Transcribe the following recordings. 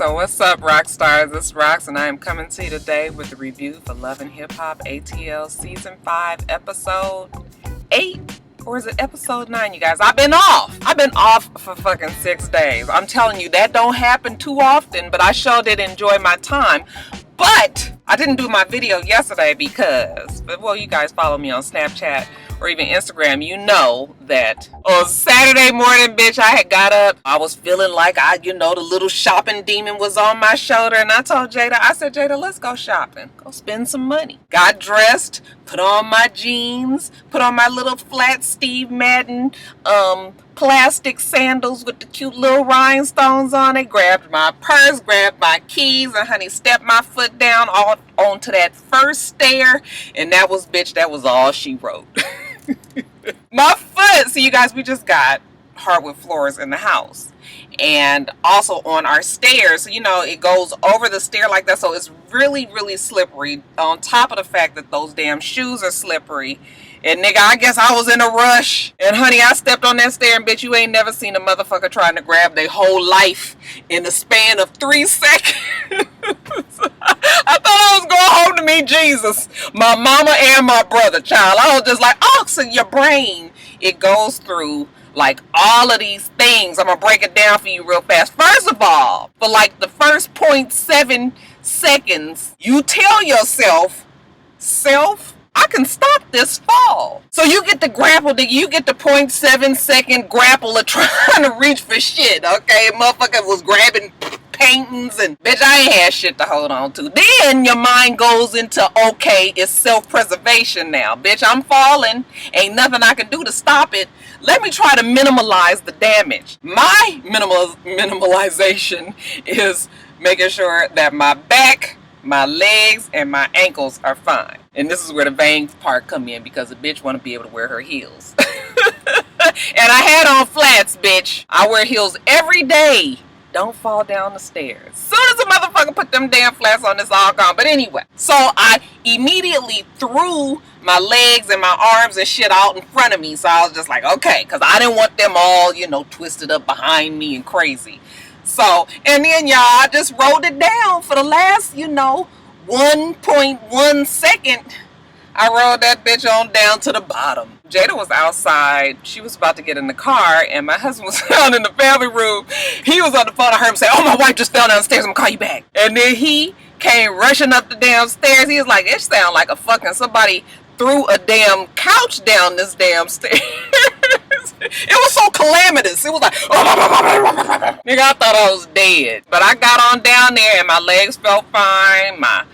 So what's up, rock stars? This is Rox, and I am coming to you today with the review for Love and Hip Hop ATL Season 5, Episode 8. Or is it Episode 9, you guys? I've been off for fucking 6 days. I'm telling you, that don't happen too often, but I sure did enjoy my time. But I didn't do my video yesterday because, well, you guys follow me on Snapchat or even Instagram, you know that on Saturday morning, bitch, I had got up. I was feeling like the little shopping demon was on my shoulder. And I told Jada, I said, Jada, let's go shopping. Go spend some money. Got dressed, put on my jeans, put on my little flat Steve Madden plastic sandals with the cute little rhinestones on it. Grabbed my purse, grabbed my keys, and honey, stepped my foot down onto that first stair. And that was all she wrote. My foot. So you guys, we just got hardwood floors in the house, and also on our stairs. So it goes over the stair like that, so it's really, really slippery. On top of the fact that those damn shoes are slippery. And nigga, I guess I was in a rush. And honey, I stepped on that stair, and bitch, you ain't never seen a motherfucker trying to grab their whole life in the span of 3 seconds. I thought I was going home to meet Jesus. My mama and my brother, child. I was just like, oh, so your brain, it goes through like all of these things. I'm going to break it down for you real fast. First of all, for like the first 0.7 seconds, you tell yourself, I can stop this fall. So you get the grapple, you get the 0.7 second grapple of trying to reach for shit, okay? Motherfucker was grabbing paintings and bitch, I ain't had shit to hold on to. Then your mind goes into, okay, it's self-preservation now. Bitch, I'm falling. Ain't nothing I can do to stop it. Let me try to minimize the damage. My minimalization is making sure that my back, my legs, and my ankles are fine. And this is where the vein part come in, because a bitch want to be able to wear her heels. And I had on flats, bitch. I wear heels every day. Don't fall down the stairs. Soon as a motherfucker put them damn flats on, it's all gone. But anyway, so I immediately threw my legs and my arms and shit out in front of me. So I was just like, okay, because I didn't want them all, twisted up behind me and crazy. So, and then y'all, I just rolled it down for the last, 1.1 second. I rolled that bitch on down to the bottom. Jada was outside. She was about to get in the car, and my husband was down in the family room. He was on the phone. I heard him say, oh, my wife just fell downstairs. I'm gonna call you back. And then he came rushing up the damn stairs. He was like, it sounded like a fucking somebody threw a damn couch down this damn stairs. It was so calamitous. It was like, nigga, I thought I was dead. But I got on down there, and my legs felt fine. My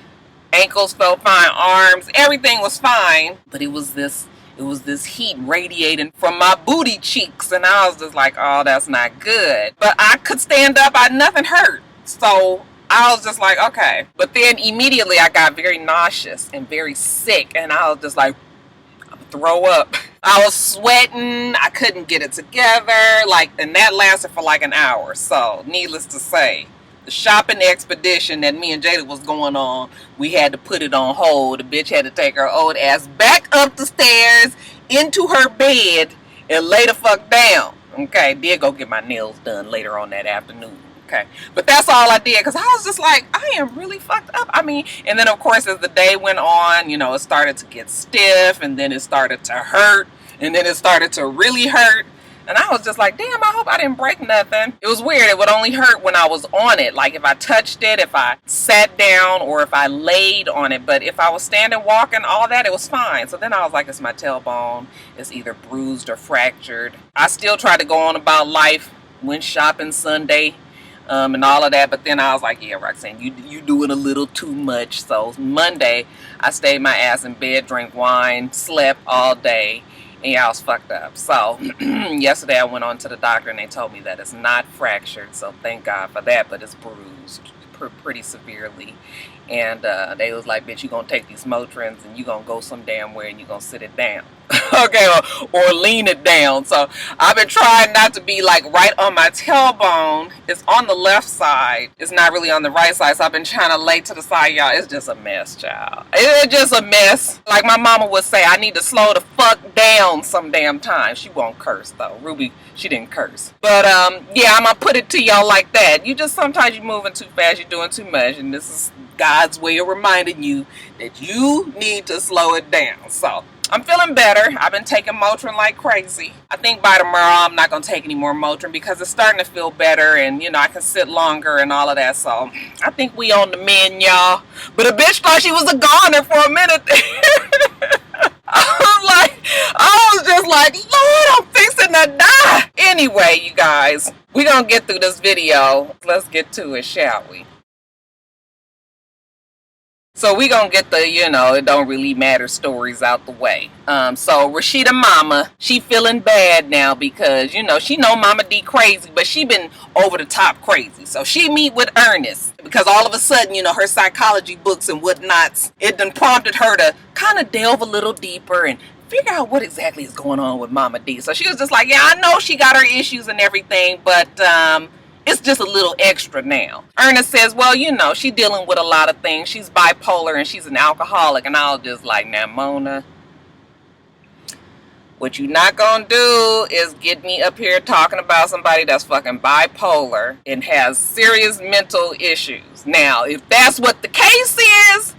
ankles felt fine. Arms, everything was fine. But it was this heat radiating from my booty cheeks, and I was just like, oh, that's not good. But I could stand up. Nothing hurt. So I was just like, okay. But then immediately I got very nauseous and very sick, and I was just like, I'm gonna throw up. I was sweating. I couldn't get it together. And that lasted for like an hour. So needless to say, the shopping expedition that me and Jada was going on, we had to put it on hold. The bitch had to take her old ass back up the stairs into her bed and lay the fuck down. Okay, did go get my nails done later on that afternoon. Okay, but that's all I did, because I was just like, I am really fucked up. I mean, and then of course as the day went on, it started to get stiff, and then it started to hurt, and then it started to really hurt. And I was just like, damn, I hope I didn't break nothing. It was weird. It would only hurt when I was on it. Like if I touched it, if I sat down, or if I laid on it. But if I was standing, walking, all that, it was fine. So then I was like, it's my tailbone. It's either bruised or fractured. I still tried to go on about life. Went shopping Sunday. And all of that, but then I was like, yeah, Roxanne, you doing a little too much. So Monday, I stayed my ass in bed, drank wine, slept all day, and yeah, I was fucked up. So yesterday I went on to the doctor, and they told me that it's not fractured, so thank God for that, but it's bruised pretty severely. And they was like, bitch, you gonna take these Motrins and you gonna go some damn where and you gonna sit it down. Okay, or lean it down. So I've been trying not to be like right on my tailbone. It's on the left side. It's not really on the right side. So I've been trying to lay to the side, y'all. It's just a mess, child. It's just a mess. Like my mama would say, I need to slow the fuck down some damn time. She won't curse though. Ruby, she didn't curse. But yeah, I'm gonna put it to y'all like that. You just sometimes you're moving too fast, you're doing too much, and this is God's way of reminding you that you need to slow it down. So I'm feeling better. I've been taking Motrin like crazy. I think by tomorrow I'm not going to take any more Motrin because it's starting to feel better and, you know, I can sit longer and all of that. So I think we on the mend, y'all. But a bitch thought she was a goner for a minute. I was just like, Lord, I'm fixing to die. Anyway, you guys, we're going to get through this video. Let's get to it, shall we? So we gonna get the, you know, it don't really matter stories out the way. So Rashida mama, she feeling bad now because, you know, she know Mama D crazy, but she been over the top crazy. So she meet with Ernest because all of a sudden, you know, her psychology books and whatnots, it done prompted her to kind of delve a little deeper and figure out what exactly is going on with Mama D. So she was just like, yeah, I know she got her issues and everything, but it's just a little extra now. Ernest says, well, you know, she's dealing with a lot of things. She's bipolar and she's an alcoholic. And I was just like, now, Mona, what you not gonna do is get me up here talking about somebody that's fucking bipolar and has serious mental issues. Now, if that's what the case is,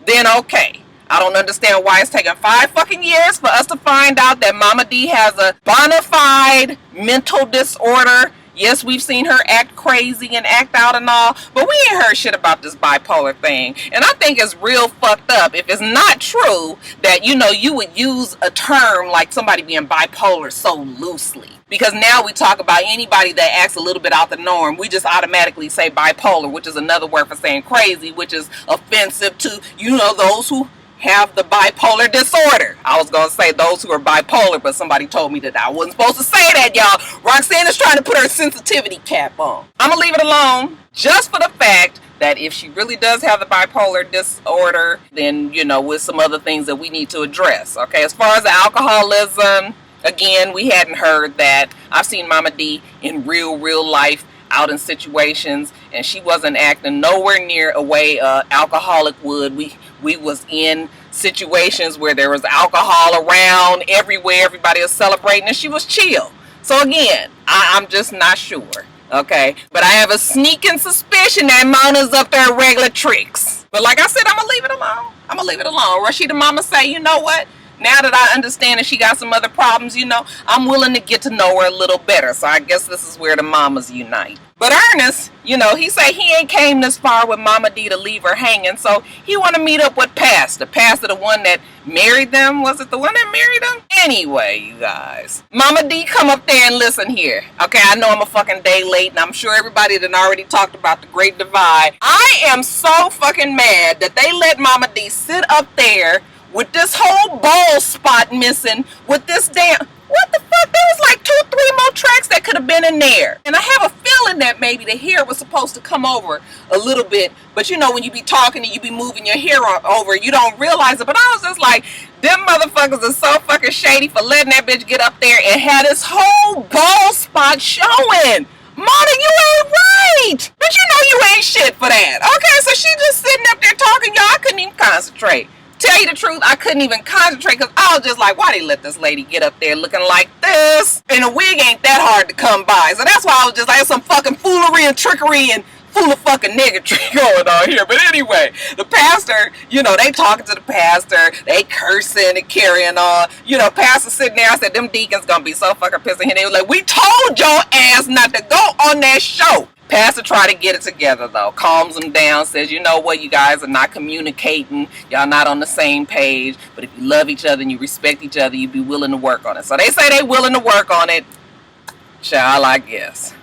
then okay. I don't understand why it's taking 5 fucking years for us to find out that Mama D has a bona fide mental disorder. Yes, we've seen her act crazy and act out and all, but we ain't heard shit about this bipolar thing. And I think it's real fucked up if it's not true that, you know, you would use a term like somebody being bipolar so loosely. Because now we talk about anybody that acts a little bit out the norm. We just automatically say bipolar, which is another word for saying crazy, which is offensive to, you know, those who have the bipolar disorder. I was going to say those who are bipolar, but somebody told me that I wasn't supposed to say that, y'all. Roxanne is trying to put her sensitivity cap on. I'm going to leave it alone just for the fact that if she really does have the bipolar disorder, then, you know, with some other things that we need to address. Okay, as far as the alcoholism, again, we hadn't heard that. I've seen Mama D in real life out in situations, and she wasn't acting nowhere near a way alcoholic would. We was in situations where there was alcohol around everywhere, everybody was celebrating, and she was chill. So again, I'm just not sure, okay? But I have a sneaking suspicion that Mona's up there regular tricks. But like I said, I'm gonna leave it alone. I'm gonna leave it alone. Rashida mama say, you know what? Now that I understand that she got some other problems, you know, I'm willing to get to know her a little better. So I guess this is where the mamas unite. But Ernest, you know, he say he ain't came this far with Mama D to leave her hanging. So he want to meet up with Pastor. Pastor, the one that married them. Was it the one that married them? Anyway, you guys. Mama D, come up there and listen here. Okay, I know I'm a fucking day late, and I'm sure everybody done already talked about the Great Divide. I am so fucking mad that they let Mama D sit up there with this whole bald spot missing, with this damn, what the fuck, there was like 2 or 3 more tracks that could have been in there. And I have a feeling that maybe the hair was supposed to come over a little bit, but you know, when you be talking and you be moving your hair over, you don't realize it. But I was just like, them motherfuckers are so fucking shady for letting that bitch get up there and had this whole bald spot showing. Mona, you ain't right. But you know you ain't shit for that. Okay, so she just sitting up there talking, y'all. I couldn't even concentrate. Tell you the truth, I couldn't even concentrate because I was just like, why they let this lady get up there looking like this? And a wig ain't that hard to come by. So that's why I was just like, some fucking foolery and trickery and full of fucking niggatry going on here. But anyway, the pastor, you know, they talking to the pastor, they cursing and carrying on. You know, pastor sitting there, I said, them deacons gonna be so fucking pissed at him. They was like, we told your ass not to go on that show. Pastor tried to get it together though, calms them down, says, you know what, you guys are not communicating, y'all not on the same page, but if you love each other and you respect each other, you'd be willing to work on it. So they say they willing to work on it. Child, I guess.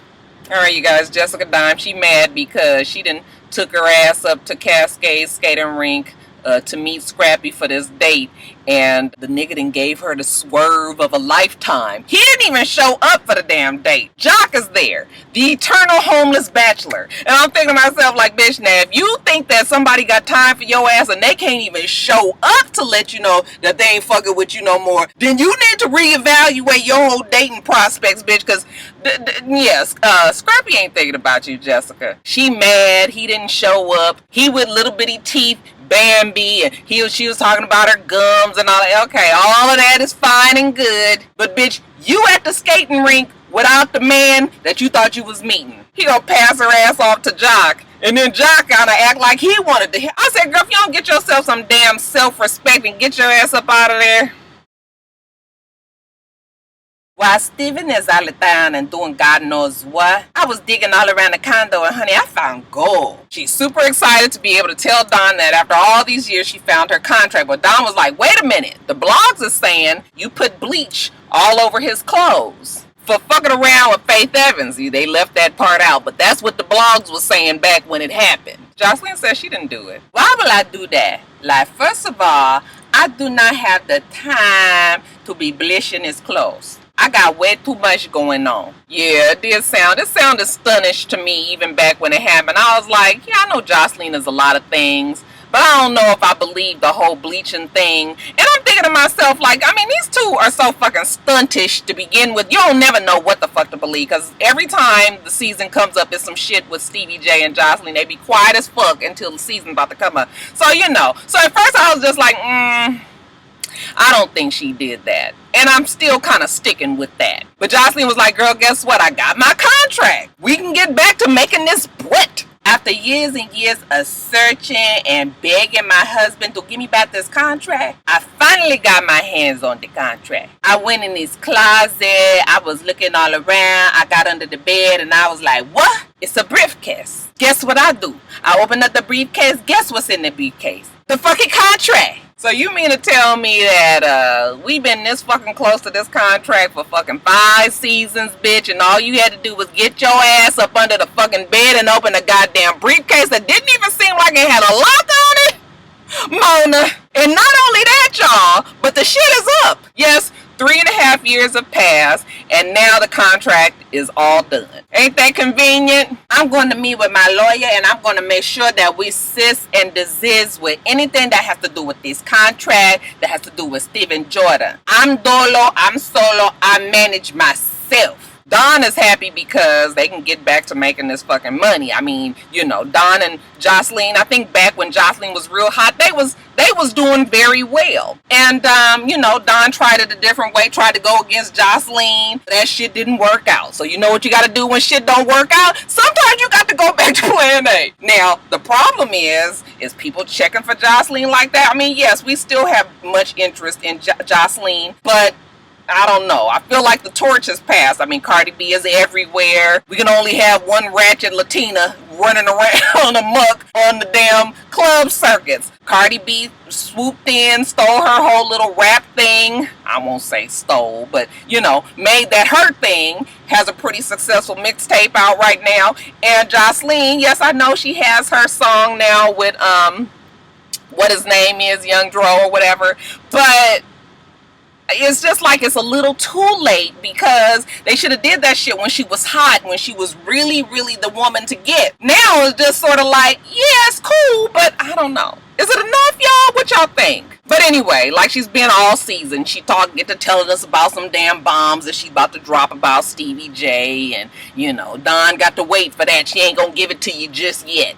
Alright, you guys, Jessica Dime, she mad because she done took her ass up to Cascade Skating Rink to meet Scrappy for this date, and the nigga then gave her the swerve of a lifetime. He didn't even show up for the damn date. Jock is there, the eternal homeless bachelor. And I'm thinking to myself like, bitch, now if you think that somebody got time for your ass and they can't even show up to let you know that they ain't fucking with you no more, then you need to reevaluate your whole dating prospects, bitch, because yes, Scrappy ain't thinking about you, Jessica. She mad he didn't show up. He with little bitty teeth, Bambi, and she was talking about her gums and all that. Okay, all of that is fine and good, but bitch, you at the skating rink without the man that you thought you was meeting. He gonna pass her ass off to Jock, and then Jock gonna act like he wanted to. I said, girl, if you don't get yourself some damn self-respect and get your ass up out of there. While Steven is out of town and doing God knows what, I was digging all around the condo and honey, I found gold. She's super excited to be able to tell Don that after all these years she found her contract. But Don was like, wait a minute, the blogs are saying you put bleach all over his clothes for fucking around with Faith Evans. They left that part out, but that's what the blogs was saying back when it happened. Jocelyn says she didn't do it. Why will I do that? Like, first of all, I do not have the time to be bleaching his clothes. I got way too much going on. Yeah, it sounded stunnish to me even back when it happened. I was like, yeah, I know Jocelyn is a lot of things, but I don't know if I believe the whole bleaching thing. And I'm thinking to myself, like, I mean, these two are so fucking stuntish to begin with. You don't never know what the fuck to believe, because every time the season comes up, there's some shit with Stevie J and Jocelyn. They be quiet as fuck until the season's about to come up. So, you know. So at first I was just like, I don't think she did that. And I'm still kind of sticking with that. But Jocelyn was like, girl, guess what? I got my contract. We can get back to making this bread. After years and years of searching and begging my husband to give me back this contract, I finally got my hands on the contract. I went in his closet. I was looking all around. I got under the bed and I was like, what? It's a briefcase. Guess what I do? I open up the briefcase. Guess what's in the briefcase? The fucking contract. So you mean to tell me that we've been this fucking close to this contract for fucking 5 seasons, bitch, and all you had to do was get your ass up under the fucking bed and open a goddamn briefcase that didn't even seem like it had a lock on it? Mona. And not only that, y'all, but the shit is up. Yes, 3.5 years have passed, and now the contract is all done. Ain't that convenient? I'm going to meet with my lawyer, and I'm going to make sure that we cis and desist with anything that has to do with this contract, that has to do with Steven Jordan. I'm dolo, I'm solo, I manage myself. Don is happy because they can get back to making this fucking money. I mean, you know, Don and Jocelyn, I think back when Jocelyn was real hot, they was doing very well. And, you know, Don tried it a different way, tried to go against Jocelyn. That shit didn't work out. So you know what you got to do when shit don't work out? Sometimes you got to go back to plan A. Now, the problem is people checking for Jocelyn like that? I mean, yes, we still have much interest in Jocelyn, but I don't know. I feel like the torch has passed. I mean, Cardi B is everywhere. We can only have one ratchet Latina running around amok on the damn club circuits. Cardi B swooped in, stole her whole little rap thing. I won't say stole, but, you know, made that her thing. Has a pretty successful mixtape out right now. And Jocelyn, yes, I know she has her song now with, what his name is, Young Dro or whatever. But it's just like it's a little too late, because they should have did that shit when she was hot, when she was really, really the woman to get. Now it's just sort of like, yeah, it's cool, but I don't know. Is it enough, y'all? What y'all think? But anyway, like she's been all season, she get to telling us about some damn bombs that she's about to drop about Stevie J, and, you know, Don got to wait for that. She ain't gonna give it to you just yet.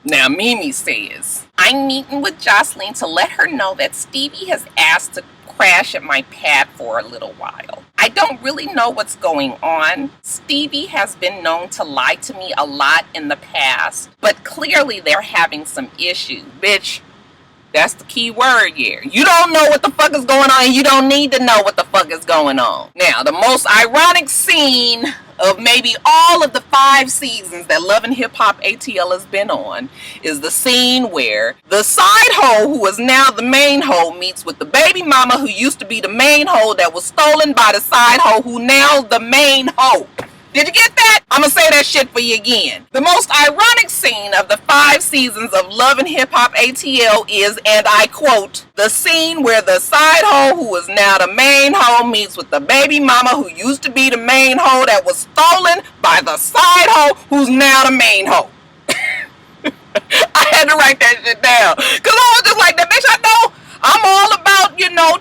Now, Mimi says, I'm meeting with Jocelyn to let her know that Stevie has asked to crash at my pad for a little while. I don't really know what's going on. Stevie has been known to lie to me a lot in the past, but clearly they're having some issues. Bitch, that's the key word here. You don't know what the fuck is going on, and you don't need to know what the fuck is going on. Now, the most ironic scene of maybe all of the 5 seasons that Love and Hip Hop ATL has been on is the scene where the side hoe, who is now the main hoe, meets with the baby mama who used to be the main hoe that was stolen by the side hoe who now the main hoe. Did you get that? I'm gonna say that shit for you again. The most ironic scene of the 5 seasons of Love and Hip Hop ATL is, and I quote, the scene where the side hoe who is now the main hoe meets with the baby mama who used to be the main hoe that was stolen by the side hoe who's now the main hoe. I had to write that shit down. Because I was just like, that bitch, I know I'm all about,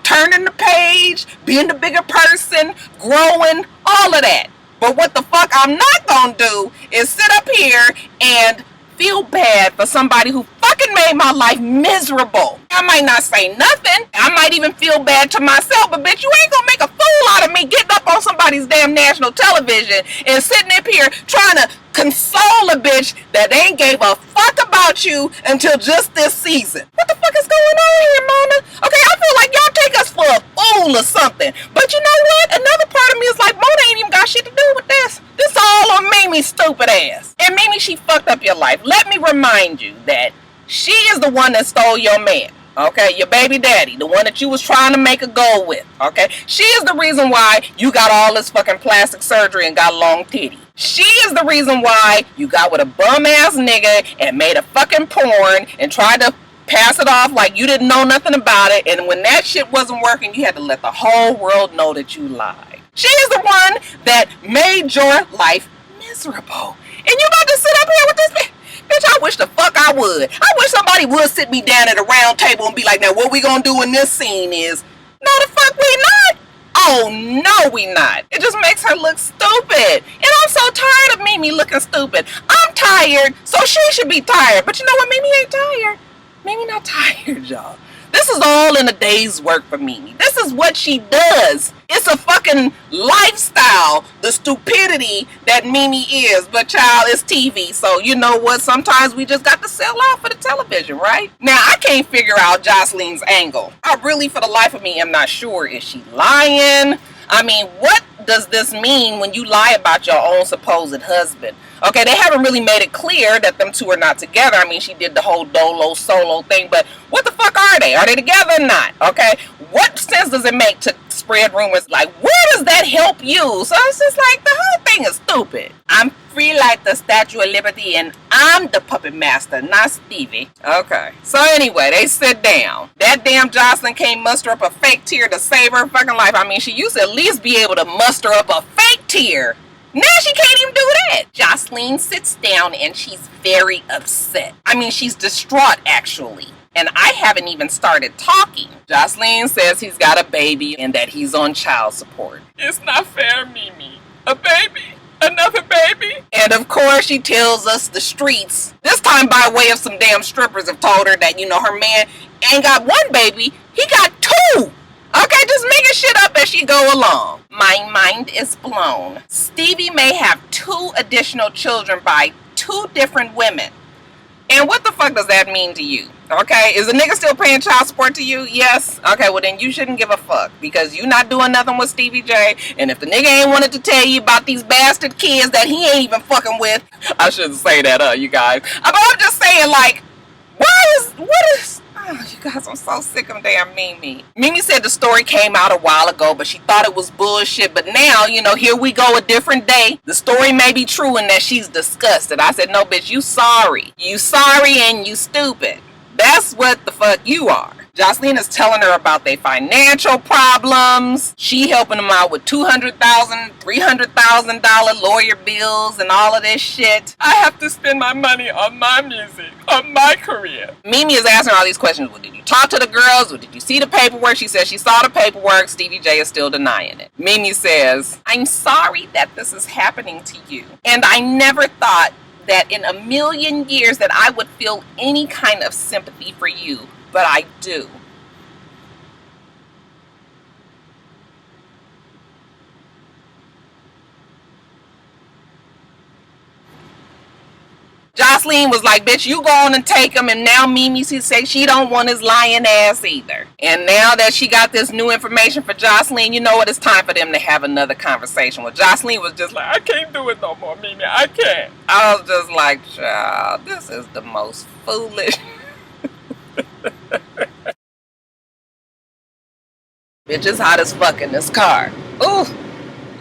turning the page, being the bigger person, growing, all of that. But what the fuck I'm not gonna do is sit up here and feel bad for somebody who fucking made my life miserable. I might not say nothing. I might even feel bad to myself, but bitch, you ain't gonna make a fool out of me getting up on somebody's damn national television and sitting up here trying to console a bitch that ain't gave a fuck about you until just this season. What the fuck is going on here, mama? Okay, I feel like y'all take us for a fool or something. But you know what? Another part of me is like, Mona ain't even got shit to do with this. This all on Mimi's stupid ass. And Mimi, she fucked up your life. Let me remind you that she is the one that stole your man. Okay, your baby daddy, the one that you was trying to make a goal with. Okay, she is the reason why you got all this fucking plastic surgery and got long titty. She is the reason why you got with a bum ass nigga and made a fucking porn and tried to pass it off like you didn't know nothing about it. And when that shit wasn't working, you had to let the whole world know that you lied. She is the one that made your life miserable. And you about to sit up here with this bitch? Bitch, I wish the fuck I would. I wish somebody would sit me down at a round table and be like, now what we gonna do in this scene is, no the fuck we not. Oh no we not. It just makes her look stupid. And I'm so tired of Mimi looking stupid. I'm tired, so she should be tired. But you know what, Mimi ain't tired. Mimi not tired, y'all. This is all in a day's work for Mimi. This is what she does. It's a fucking lifestyle, the stupidity that Mimi is. But child, it's TV. So you know what? Sometimes we just got to sell out for the television, right? Now, I can't figure out Jocelyn's angle. I really, for the life of me, am not sure. Is she lying? I mean, what does this mean when you lie about your own supposed husband? Okay, they haven't really made it clear that them two are not together. I mean, she did the whole dolo solo thing, but what the fuck are they? Are they together or not? Okay, what sense does it make to spread rumors? Like, where does that help you? So it's just like, the whole thing is stupid. I'm free like the Statue of Liberty and I'm the puppet master, not Stevie. Okay, so anyway, they sit down. That damn Jocelyn can't muster up a fake tear to save her fucking life. I mean, she used to at least be able to muster up a fake tear. Now she can't even do that. Jocelyn sits down and she's very upset. I mean, she's distraught actually. And I haven't even started talking. Jocelyn says he's got a baby and that he's on child support. It's not fair, Mimi. A baby? Another baby? And of course she tells us the streets, this time by way of some damn strippers, have told her that, her man ain't got one baby, he got 2. Okay, just making shit up as she go along. My mind is blown. Stevie may have 2 additional children by 2 different women. And what the fuck does that mean to you? Okay, is the nigga still paying child support to you? Yes. Okay, well then you shouldn't give a fuck because you not doing nothing with Stevie J. And if the nigga ain't wanted to tell you about these bastard kids that he ain't even fucking with, I shouldn't say that, you guys. But I'm just saying, like, oh, you guys, I'm so sick of damn Mimi. Mimi said the story came out a while ago, but she thought it was bullshit. But now, here we go, a different day. The story may be true and that she's disgusted. I said, no, bitch, you sorry. You sorry and you stupid. That's what the fuck you are. Jocelyn is telling her about their financial problems. She helping them out with $200,000, $300,000 lawyer bills and all of this shit. I have to spend my money on my music, on my career. Mimi is asking all these questions. Well, did you talk to the girls? Or did you see the paperwork? She says she saw the paperwork. Stevie J is still denying it. Mimi says, I'm sorry that this is happening to you. And I never thought that in a million years that I would feel any kind of sympathy for you. But I do. Jocelyn was like, bitch, you go on and take him. And now Mimi say she don't want his lying ass either. And now that she got this new information for Jocelyn, you know what? It's time for them to have another conversation. Well, Jocelyn was just like, I can't do it no more, Mimi. I can't. I was just like, child, this is the most foolish. Bitch, it's hot as fuck in this car. Ooh,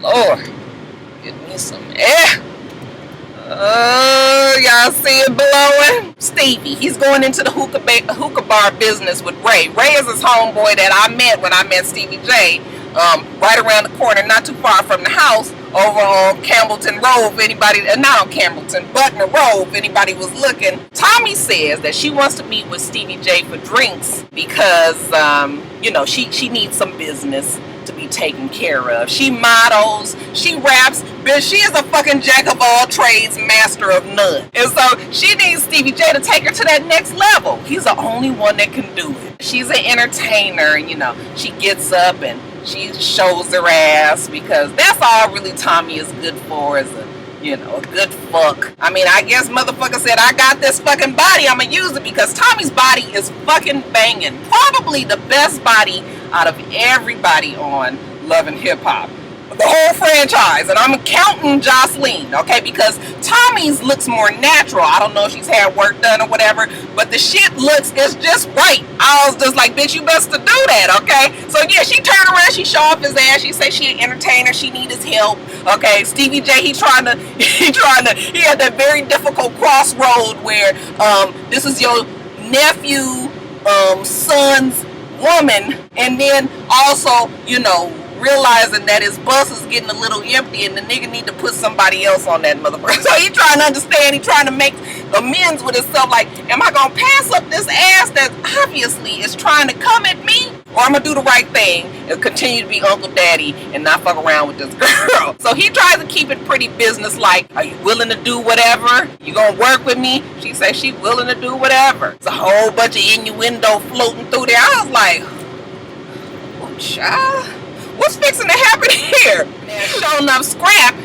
Lord. Get me me some air. Y'all see it blowing? Stevie, he's going into the hookah bar business with Ray. Ray is his homeboy that I met when I met Stevie J, right around the corner, not too far from the house, over on Campbellton Road. If anybody, not on Campbellton, Butner Road, if anybody was looking. Tommy says that she wants to meet with Stevie J for drinks because, she needs some business to be taken care of. She models, she raps, but she is a fucking jack of all trades, master of none. And so she needs Stevie J to take her to that next level. He's the only one that can do it. She's an entertainer, and she gets up and she shows her ass because that's all really Tommy is good for, is a good fuck. I mean, I guess motherfucker said, I got this fucking body, I'ma use it, because Tommy's body is fucking banging. Probably the best body out of everybody on Love and Hip Hop. The whole franchise, and I'm counting Joseline, okay, because Tommy's looks more natural. I don't know if she's had work done or whatever, but the shit is just right. I was just like, bitch, you best to do that, okay? So yeah, she turned around, she show off his ass, she say she an entertainer, she need his help, okay? Stevie J, he had that very difficult crossroad where this is your nephew, son's woman, and then also, realizing that his bus is getting a little empty and the nigga need to put somebody else on that motherfucker. So he trying to understand, he trying to make amends with himself, like, am I gonna pass up this ass that obviously is trying to come at me? Or I'm gonna do the right thing and continue to be Uncle Daddy and not fuck around with this girl. So he tries to keep it pretty business-like. Are you willing to do whatever? You gonna work with me? She says she willing to do whatever. It's a whole bunch of innuendo floating through there. I was like, oh, child, what's fixing to happen here? Now, sure enough, Scrap,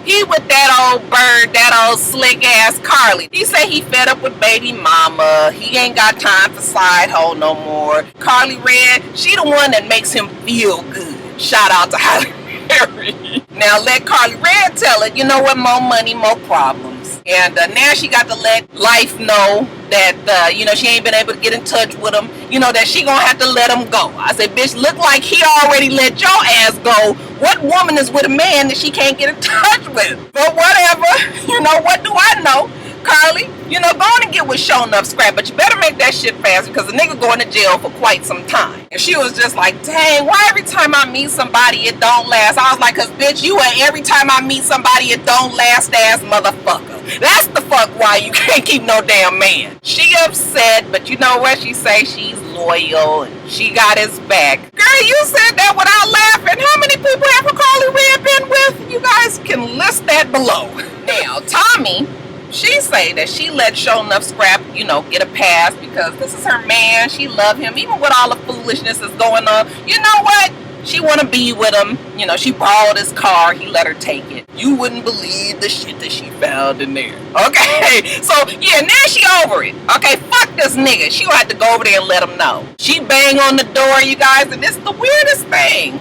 he with that old bird, that old slick ass Carly. He say he fed up with baby mama. He ain't got time for side hoe no more. Carly Red, she the one that makes him feel good. Shout out to Halle Berry. Now let Carly Red tell it, you know what, more money, more problems. And now she got to let life know that, she ain't been able to get in touch with him, that she gonna have to let him go. I said, bitch, look like he already let your ass go. What woman is with a man that she can't get in touch with? But whatever, what do I know? Carly, go on and get with Show Enough Scrap, but you better make that shit fast because the nigga going to jail for quite some time. And she was just like, dang, why every time I meet somebody it don't last? I was like, cause bitch, you are every time I meet somebody it don't last ass motherfucker. That's the fuck why you can't keep no damn man. She upset, but you know what? She say she's loyal and she got his back. Girl, you said that without laughing. How many people have Carly Red been with? You guys can list that below. Now, Tommy, she say that she let Show Enough Scrap, get a pass because this is her man. She love him, even with all the foolishness that's going on. You know what? She want to be with him. She borrowed his car. He let her take it. You wouldn't believe the shit that she found in there. Okay? So, yeah, now she over it. Okay? Fuck this nigga. She gonna have to go over there and let him know. She bang on the door, you guys, and it's the weirdest thing.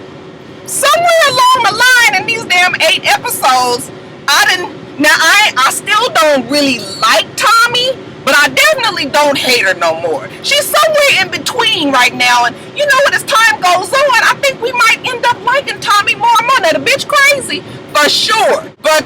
Somewhere along the line in these damn 8 episodes, I still don't really like Tommy, but I definitely don't hate her no more. She's somewhere in between right now, and as time goes on, I think we might end up liking Tommy more and more. Now, the bitch crazy, for sure. But,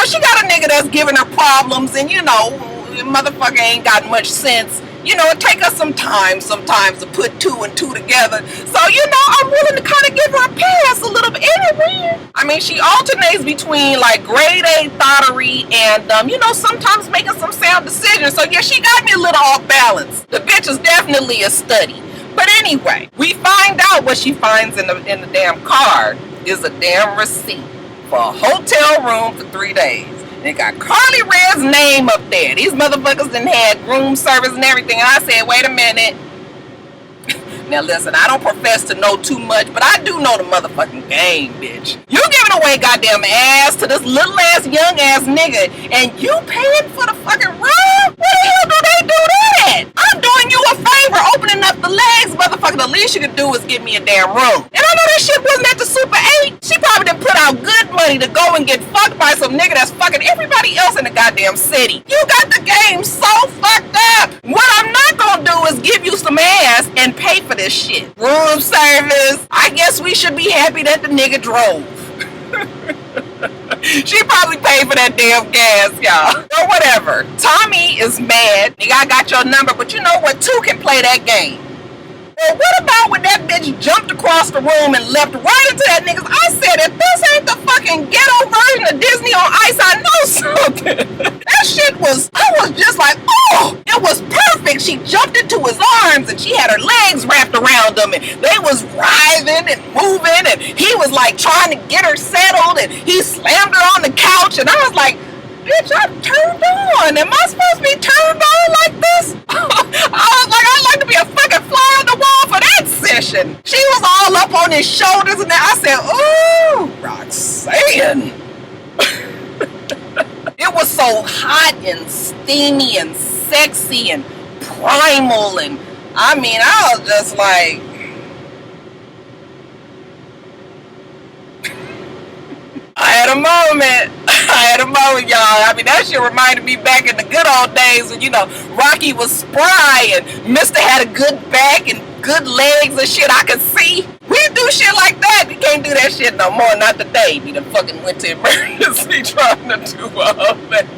she got a nigga that's giving her problems, and, motherfucker ain't got much sense. It take us some time sometimes to put 2 and 2 together. So, I'm willing to kind of give her a pass a little bit. Anyway, I mean, she alternates between, like, grade A thottery and, sometimes making some sound decisions. So, yeah, she got me a little off balance. The bitch is definitely a study. But anyway, we find out what she finds in the damn card is a damn receipt for a hotel room for 3 days. They got Carly Red's name up there. These motherfuckers done had room service and everything. And I said, wait a minute. Now listen, I don't profess to know too much, but I do know the motherfucking game, bitch. You giving away goddamn ass to this little ass, young ass nigga, and you paying for the fucking room? What the hell do they do that? I'm doing you a favor, opening up the legs, motherfucker. The least you can do is give me a damn room. And I know this shit wasn't at the Super 8. She probably done put out good money to go and get fucked by some nigga that's fucking everybody else in the goddamn city. You got the game so fucked up. What I'm not gonna do is give you some ass and pay for this shit. Room service. I guess we should be happy that the nigga drove. She probably paid for that damn gas, y'all. Or whatever. Tommy is mad. Nigga, I got your number, but you know what? Two can play that game. Well, what about when that bitch jumped across the room and leapt right into that nigga's? I said, if this ain't the fucking ghetto version of Disney on Ice, I know something. That shit was, I was just like, oh, it was perfect. She jumped into his arms and she had her legs wrapped around him and they was writhing and moving and he was like trying to get her settled and he slammed her on the couch and I was like, bitch, I'm turned on. Am I supposed to be turned on like this? I was like, I'd like to be a fucking fly on the wall for that session. She was all up on his shoulders and I said, ooh, Roxanne. It was so hot and steamy and sexy and primal and I mean, I was just like, I had a moment, y'all. I mean, that shit reminded me back in the good old days when, you know, Rocky was spry and Mister had a good back and good legs and shit I could see. We do shit like that. We can't do that shit no more, not today. We done fucking went to emergency trying to do all that.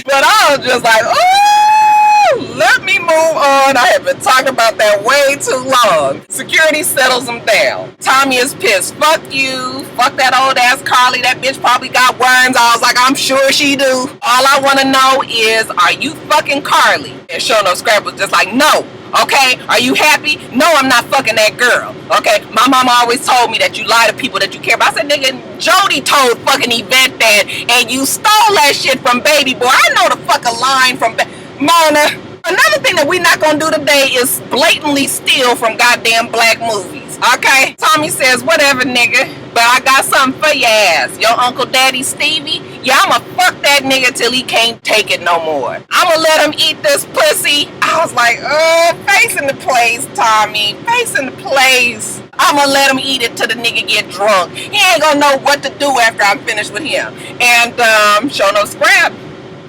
But I was just like, oh, let me move on. I have been talking about that way too long. Security settles him down. Tommy is pissed. Fuck you. Fuck that old ass Carly. That bitch probably got worms. I was like, I'm sure she do. All I want to know is, are you fucking Carly? And Show No Scrap was just like, no. Okay, are you happy? No, I'm not fucking that girl. Okay, my mama always told me that you lie to people that you care about. I said, nigga, Jody told fucking Yvette that, and you stole that shit from Baby Boy. I know the fucking line from Mona. Another thing that we're not gonna do today is blatantly steal from goddamn black movies. Okay? Tommy says, whatever, nigga. But I got something for your ass. Your Uncle Daddy Stevie, yeah, I'ma fuck that nigga till he can't take it no more. I'ma let him eat this pussy. I was like, face in the place, Tommy. Face in the place. I'ma let him eat it till the nigga get drunk. He ain't gonna know what to do after I'm finished with him. And, Show No Scrap.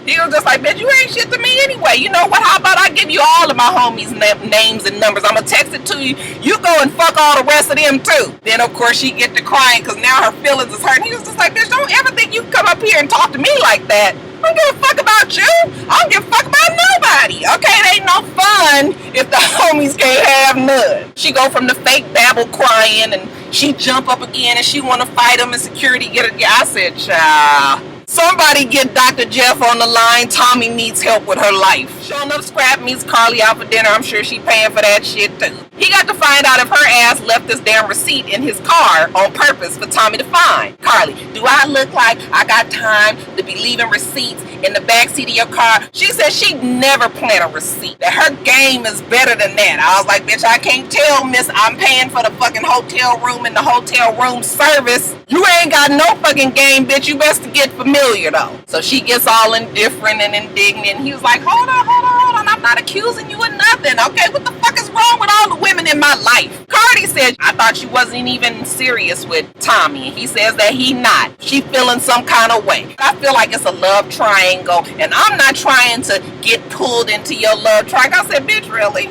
He was just like, bitch, you ain't shit to me anyway. You know what? How about I give you all of my homies' names and numbers? I'm going to text it to you. You go and fuck all the rest of them, too. Then, of course, she get to crying because now her feelings is hurt. And he was just like, bitch, don't ever think you can come up here and talk to me like that. I don't give a fuck about you. I don't give a fuck about nobody. Okay, it ain't no fun if the homies can't have none. She go from the fake babble crying and she jump up again and she want to fight him and security get it. Yeah, I said, child. Somebody get Dr. Jeff on the line. Tommy needs help with her life. Show No Scrap meets Carly out for dinner. I'm sure she paying for that shit too. He got to find out if her ass left this damn receipt in his car on purpose for Tommy to find. Carly, do I look like I got time to be leaving receipts in the backseat of your car? She said she'd never plant a receipt. That her game is better than that. I was like, bitch, I can't tell, miss. I'm paying for the fucking hotel room and the hotel room service. You ain't got no fucking game, bitch. You best to get familiar, though. So she gets all indifferent and indignant. He was like, hold on. I'm not accusing you of nothing, okay? What the fuck is wrong with all the women in my life? Cardi said, I thought she wasn't even serious with Tommy. He says that he not. She feeling some kind of way. I feel like it's a love triangle, and I'm not trying to get pulled into your love triangle. I said, bitch, really?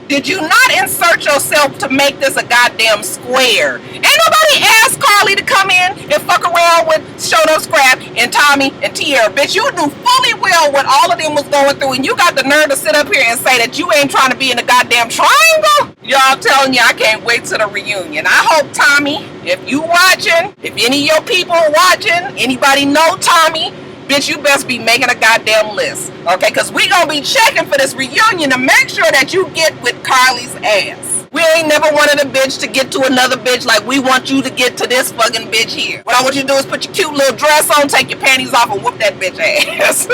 Did you not insert yourself to make this a goddamn square? Ain't nobody asked Carly to come in and fuck around with Show No Scrap and Tommy and Tierra. Bitch, you knew fully well what all of them was going through, and you got the nerve to sit up here and say that you ain't trying to be in a goddamn triangle? Y'all, I'm telling you, I can't wait to the reunion. I hope, Tommy, if you watching, if any of your people are watching, anybody know Tommy, bitch, you best be making a goddamn list, okay? Because we gonna be checking for this reunion to make sure that you get with Carly's ass. We ain't never wanted a bitch to get to another bitch like we want you to get to this fucking bitch here. What I want you to do is put your cute little dress on, take your panties off, and whoop that bitch ass.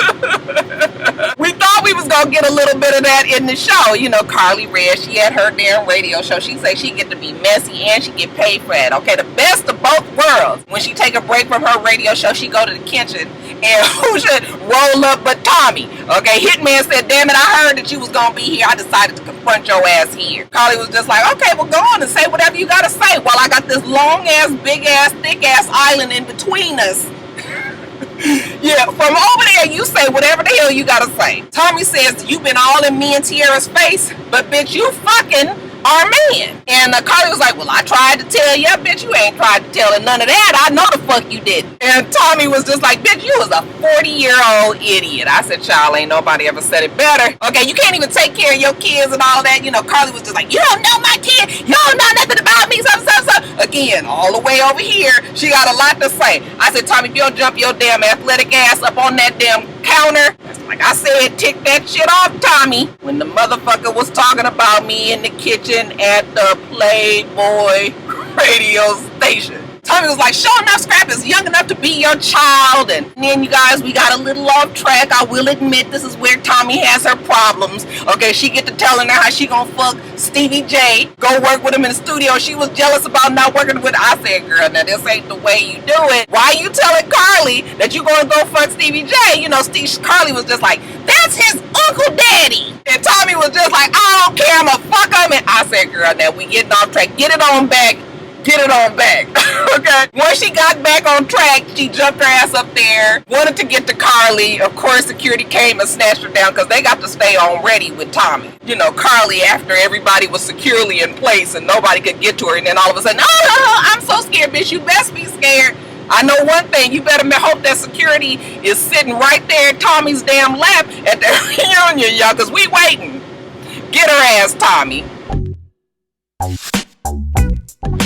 We thought we was gonna get a little bit of that in the show. You know, Carly Red, she had her damn radio show. She say she get to be messy and she get paid for it, okay? The best of both worlds. When she take a break from her radio show, she go to the kitchen and who should roll up but Tommy, okay? Hitman said, damn it, I heard that you was gonna be here. I decided to confront your ass here. Carly was just like, okay, well, go on and say whatever you gotta say while I got this long ass, big ass, thick ass island in between us. Yeah, from over there, you say whatever the hell you gotta say. Tommy says, you been all in me and Tierra's face, but bitch, you fucking our man. And Carly was like, well, I tried to tell you. Bitch, you ain't tried to tell her none of that. I know the fuck you didn't. And Tommy was just like, bitch, you was a 40-year-old idiot. I said, child, ain't nobody ever said it better. Okay, you can't even take care of your kids and all that. You know, Carly was just like, you don't know my kid. You don't know nothing about me. Again, all the way over here, she got a lot to say. I said, Tommy, if you don't jump your damn athletic ass up on that damn counter, like I said, tick that shit off, Tommy. When the motherfucker was talking about me in the kitchen at the Playboy radio station. Tommy was like, sure enough, Scrap is young enough to be your child. And then, you guys, we got a little off track. I will admit this is where Tommy has her problems. Okay, she get to telling her how she gonna fuck Stevie J, go work with him in the studio. She was jealous about not working with. I said, girl, now this ain't the way you do it. Why you telling Carly that you gonna go fuck Stevie J? You know, Carly was just like, that's his Uncle Daddy. And Tommy was just like, I don't care, I'ma fuck him. And I said, girl, now we getting off track. Get it on back. Get it on back. Okay. Once she got back on track, she jumped her ass up there, wanted to get to Carly. Of course, security came and snatched her down because they got to stay on ready with Tommy. You know, Carly, after everybody was securely in place and nobody could get to her, and then all of a sudden, oh, I'm so scared, bitch. You best be scared. I know one thing, you better hope that security is sitting right there at Tommy's damn lap at the reunion, y'all, because we waiting. Get her ass, Tommy.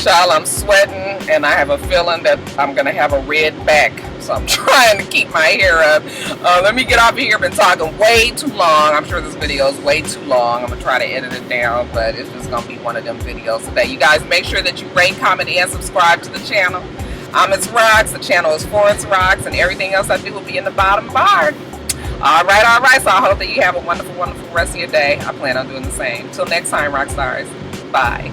Child, I'm sweating and I have a feeling that I'm gonna have a red back, so I'm trying to keep my hair up. Let me get off of here. I've been talking way too long. I'm sure this video is way too long. I'm gonna try to edit it down, but it's just gonna be one of them videos today. You guys make sure that you rate, comment, and subscribe to the channel. It's Rocks. The channel is Florence Rocks, and everything else I do will be in the bottom bar. All right. So I hope that you have a wonderful, wonderful rest of your day. I plan on doing the same. Till next time, rock stars. Bye.